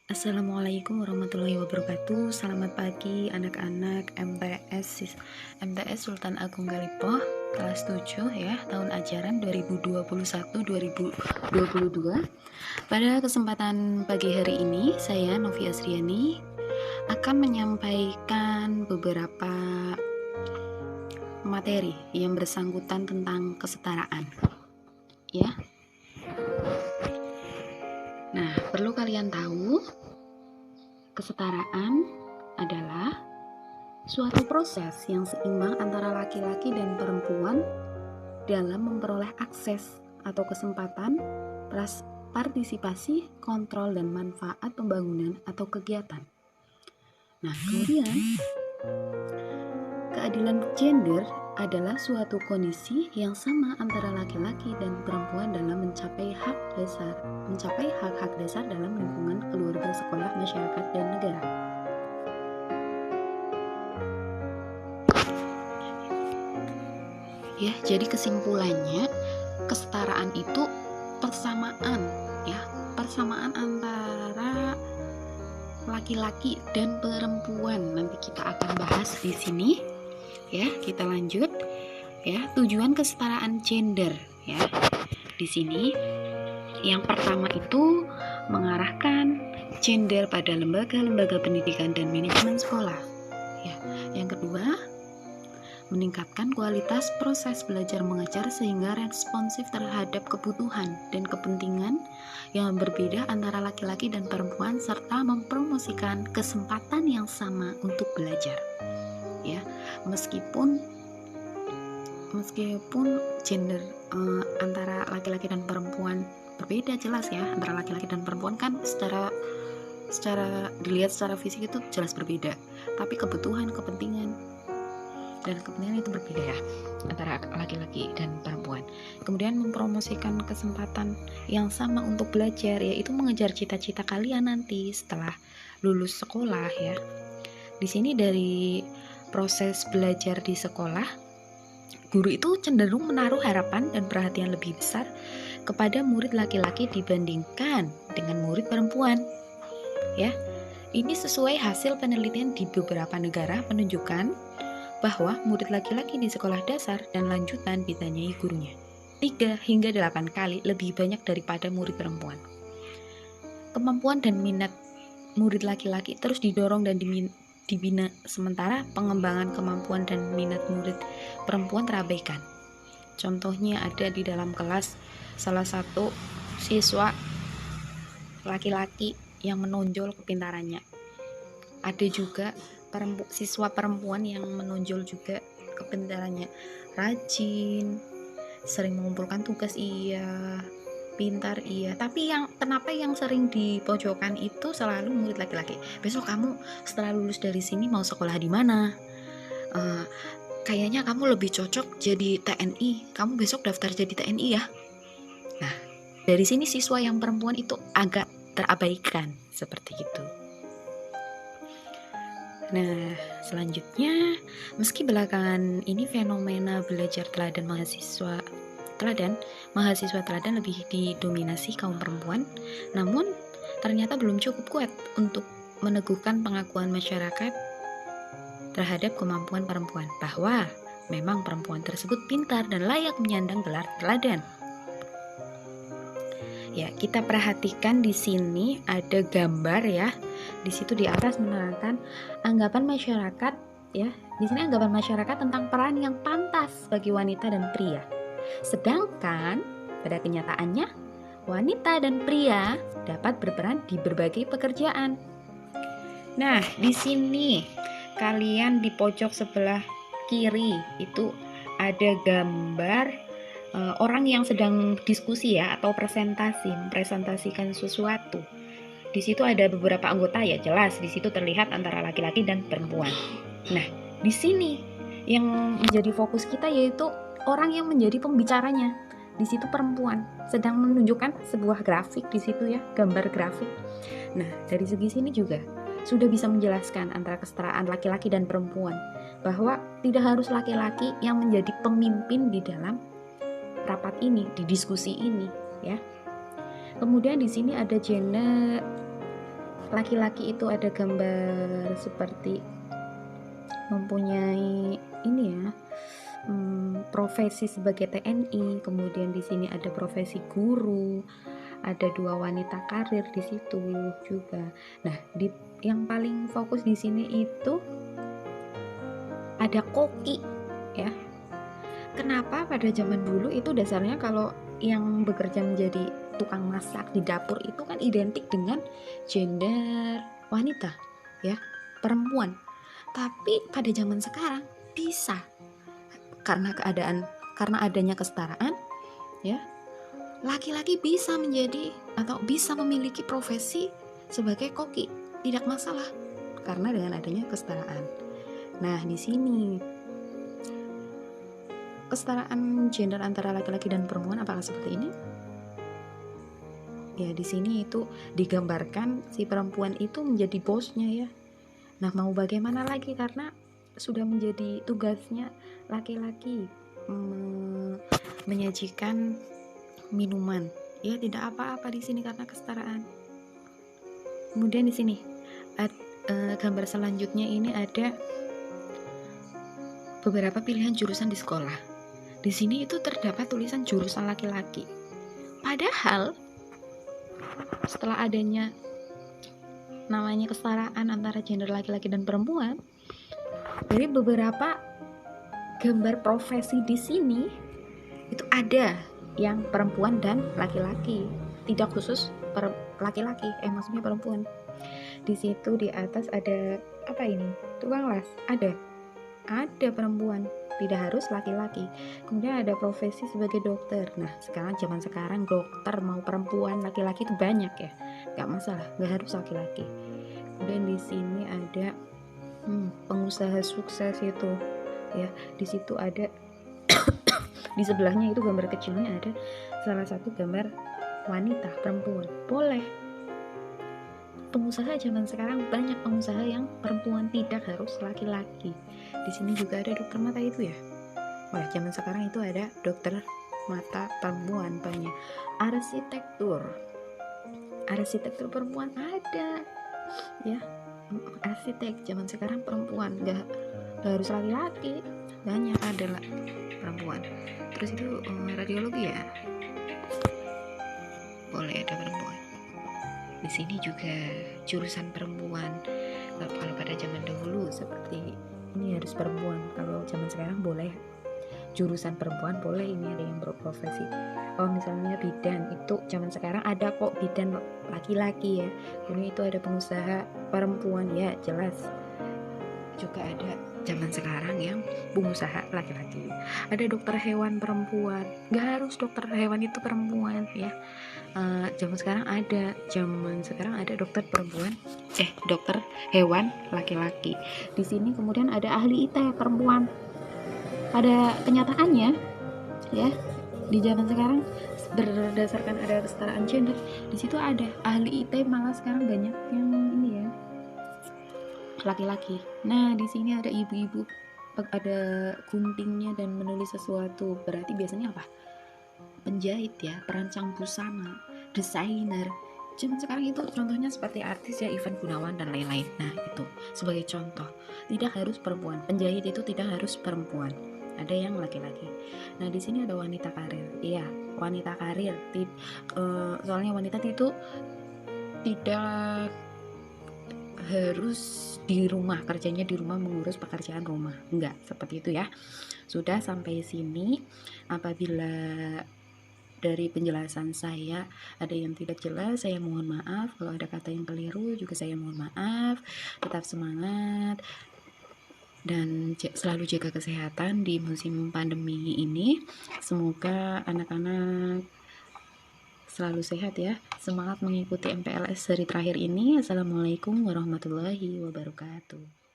Assalamualaikum warahmatullahi wabarakatuh. Selamat pagi anak-anak MTS Sultan Agung Kalipoh kelas 7 ya, tahun ajaran 2021-2022. Pada kesempatan pagi hari ini, saya Novi Asriani akan menyampaikan beberapa materi yang bersangkutan tentang kesetaraan. Ya. Nah, perlu kalian tahu, kesetaraan adalah suatu proses yang seimbang antara laki-laki dan perempuan dalam memperoleh akses atau kesempatan, partisipasi, kontrol, dan manfaat pembangunan atau kegiatan. Nah, kemudian keadilan gender adalah suatu kondisi yang sama antara laki-laki dan perempuan dalam mencapai hak-hak dasar dalam lingkungan keluarga, sekolah, masyarakat, dan negara. Ya, jadi kesimpulannya, kesetaraan itu persamaan antara laki-laki dan perempuan. Nanti kita akan bahas di sini. Ya, kita lanjut. Ya, tujuan kesetaraan gender ya. Di sini yang pertama itu mengarahkan gender pada lembaga-lembaga pendidikan dan manajemen sekolah. Ya, yang kedua, meningkatkan kualitas proses belajar mengajar sehingga responsif terhadap kebutuhan dan kepentingan yang berbeda antara laki-laki dan perempuan, serta mempromosikan kesempatan yang sama untuk belajar. Ya, meskipun gender antara laki-laki dan perempuan berbeda jelas ya, antara laki-laki dan perempuan kan secara dilihat secara fisik itu jelas berbeda, tapi kebutuhan, kepentingan dan kepentingan itu berbeda ya antara laki-laki dan perempuan. Kemudian mempromosikan kesempatan yang sama untuk belajar, yaitu mengejar cita-cita kalian nanti setelah lulus sekolah ya. Di sini dari proses belajar di sekolah, guru itu cenderung menaruh harapan dan perhatian lebih besar kepada murid laki-laki dibandingkan dengan murid perempuan. Ya, ini sesuai hasil penelitian di beberapa negara menunjukkan bahwa murid laki-laki di sekolah dasar dan lanjutan ditanyai gurunya 3 hingga 8 kali lebih banyak daripada murid perempuan. Kemampuan dan minat murid laki-laki terus didorong dan dibina, sementara pengembangan kemampuan dan minat murid perempuan terabaikan. Contohnya ada di dalam kelas salah satu siswa laki-laki yang menonjol kepintarannya. Ada juga siswa perempuan yang menonjol juga kepintarannya, rajin, sering mengumpulkan tugas iya, pintar iya, tapi kenapa yang sering dipojokkan itu selalu murid laki-laki. Besok kamu setelah lulus dari sini mau sekolah di mana? Kayaknya kamu lebih cocok jadi TNI, kamu besok daftar jadi TNI ya. Nah, dari sini siswa yang perempuan itu agak terabaikan seperti itu. Nah, selanjutnya, meski belakangan ini fenomena belajar teladan mahasiswa teladan lebih didominasi kaum perempuan, namun ternyata belum cukup kuat untuk meneguhkan pengakuan masyarakat terhadap kemampuan perempuan, bahwa memang perempuan tersebut pintar dan layak menyandang gelar teladan. Ya, kita perhatikan di sini ada gambar ya. Di situ di atas menerangkan anggapan masyarakat ya. Di sini anggapan masyarakat tentang peran yang pantas bagi wanita dan pria. Sedangkan pada kenyataannya wanita dan pria dapat berperan di berbagai pekerjaan. Nah, di sini kalian di pojok sebelah kiri itu ada gambar orang yang sedang diskusi ya, atau mempresentasikan sesuatu. Di situ ada beberapa anggota ya, jelas di situ terlihat antara laki-laki dan perempuan. Nah, di sini yang menjadi fokus kita yaitu orang yang menjadi pembicaranya. Di situ perempuan sedang menunjukkan sebuah grafik di situ ya, gambar grafik. Nah, dari segi sini juga sudah bisa menjelaskan antara kesetaraan laki-laki dan perempuan, bahwa tidak harus laki-laki yang menjadi pemimpin di dalam rapat ini, di diskusi ini ya. Kemudian di sini ada laki-laki itu ada gambar seperti mempunyai ini ya, profesi sebagai TNI, kemudian di sini ada profesi guru, ada 2 wanita karir di situ juga. Nah, yang paling fokus di sini itu ada koki ya. Kenapa pada zaman dulu itu dasarnya kalau yang bekerja menjadi tukang masak di dapur itu kan identik dengan gender wanita ya, perempuan. Tapi pada zaman sekarang bisa karena adanya kesetaraan ya, laki-laki bisa menjadi atau bisa memiliki profesi sebagai koki, tidak masalah karena dengan adanya kesetaraan. Nah, di sini kesetaraan gender antara laki-laki dan perempuan apakah seperti ini? Ya, di sini itu digambarkan si perempuan itu menjadi bosnya ya. Nah, mau bagaimana lagi karena sudah menjadi tugasnya laki-laki menyajikan minuman. Ya, tidak apa-apa di sini karena kesetaraan. Kemudian di sini gambar selanjutnya ini ada beberapa pilihan jurusan di sekolah. Di sini itu terdapat tulisan jurusan laki-laki. Padahal setelah adanya namanya kesetaraan antara gender laki-laki dan perempuan, dari beberapa gambar profesi di sini itu ada yang perempuan dan laki-laki, tidak khusus laki-laki, maksudnya perempuan. Di situ di atas ada apa ini? Tukang las, ada perempuan, tidak harus laki-laki. Kemudian ada profesi sebagai dokter. Nah, zaman sekarang dokter mau perempuan laki-laki itu banyak ya, nggak masalah, nggak harus laki-laki. Kemudian di sini ada pengusaha sukses itu ya, di situ ada di sebelahnya itu gambar kecilnya ada salah satu gambar wanita perempuan. Boleh, pengusaha zaman sekarang banyak pengusaha yang perempuan, tidak harus laki-laki. Di sini juga ada dokter mata itu ya. Wah, zaman sekarang itu ada dokter mata perempuan banyak. Arsitektur perempuan ada ya. Arsitek zaman sekarang perempuan, nggak harus laki-laki, banyak adalah perempuan. Terus itu radiologi ya, boleh ada perempuan. Di sini juga jurusan perempuan. Kalau pada zaman dahulu seperti ini harus perempuan, kalau zaman sekarang boleh jurusan perempuan, boleh ini ada yang berprofesi. Oh, misalnya bidan, itu zaman sekarang ada kok bidan laki-laki ya. Kemudian itu ada pengusaha perempuan ya, jelas. Juga ada zaman sekarang yang pengusaha laki-laki. Ada dokter hewan perempuan, nggak harus dokter hewan itu perempuan ya. Zaman sekarang ada dokter perempuan, dokter hewan laki-laki. Di sini kemudian ada ahli IT perempuan. Pada kenyataannya ya, di zaman sekarang berdasarkan ada kesetaraan gender, di situ ada ahli IT malah sekarang banyak yang ini ya, laki-laki. Nah, di sini ada ibu-ibu, ada guntingnya dan menulis sesuatu, berarti biasanya apa? Penjahit ya, perancang busana, desainer. Zaman sekarang itu contohnya seperti artis ya, Ivan Gunawan dan lain-lain. Nah, itu sebagai contoh. Tidak harus perempuan. Penjahit itu tidak harus perempuan. Ada yang laki-laki. Nah, di sini ada wanita karir. Iya, wanita karir. Soalnya wanita itu tidak harus di rumah, kerjanya di rumah mengurus pekerjaan rumah. Enggak, seperti itu ya. Sudah sampai sini. Apabila dari penjelasan saya ada yang tidak jelas, saya mohon maaf. Kalau ada kata yang keliru juga saya mohon maaf. Tetap semangat dan selalu jaga kesehatan di musim pandemi ini. Semoga anak-anak selalu sehat ya. Semangat mengikuti MPLS seri terakhir ini. Assalamualaikum warahmatullahi wabarakatuh.